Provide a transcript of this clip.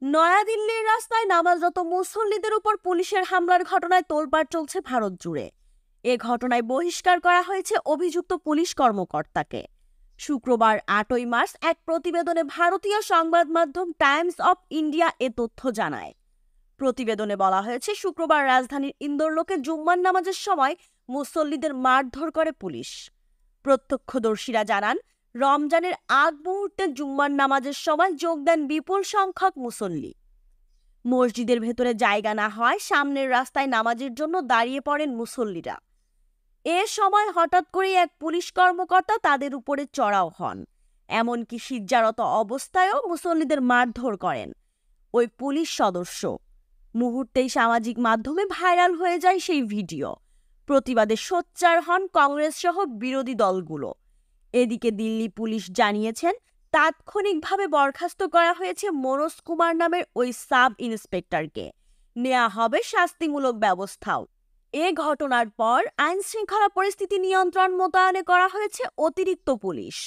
নয়াদিল্লির রাস্তায় নামাজরত মুসল্লিদের উপর পুলিশের হামলার ঘটনায় তোলপাড় চলছে ভারত জুড়ে। এ ঘটনায় বহিষ্কার করা হয়েছে অভিযুক্ত পুলিশ কর্মকর্তাকে। শুক্রবার ৮ই মার্চ এক প্রতিবেদনে ভারতীয় সংবাদ মাধ্যম টাইমস অফ ইন্ডিয়া এ তথ্য জানায়। প্রতিবেদনে বলা হয়েছে, শুক্রবার রাজধানীর ইন্দোরলোকে জুম্মার নামাজের সময় মুসল্লিদের মারধর করে পুলিশ। প্রত্যক্ষদর্শীরা জানান, রমজানের আগ মুহূর্তে জুম্মার নামাজের সময় যোগ দেন বিপুল সংখ্যক মুসল্লি। মসজিদের ভেতরে জায়গা না হয় সামনের রাস্তায় নামাজের জন্য দাঁড়িয়ে পড়েন মুসল্লিরা। এ সময় হঠাৎ করেই এক পুলিশ কর্মকর্তা তাদের উপরে চড়াও হন। এমনকি সিজদারত অবস্থায়ও মুসল্লিদের মারধর করেন ওই পুলিশ সদস্য। মুহূর্তেই সামাজিক মাধ্যমে ভাইরাল হয়ে যায় সেই ভিডিও। প্রতিবাদে সোচ্চার হন কংগ্রেস সহ বিরোধী দলগুলো। এদিকে দিল্লি পুলিশ জানিয়েছেন, তাৎক্ষণিকভাবে বরখাস্ত করা হয়েছে মনোজ কুমার নামের ওই সাব ইন্সপেক্টরকে। নেওয়া হবে শাস্তিমূলক ব্যবস্থাও। এ ঘটনার পর আইনশৃঙ্খলা পরিস্থিতি নিয়ন্ত্রণ মোতায়েনে করা হয়েছে অতিরিক্ত পুলিশ।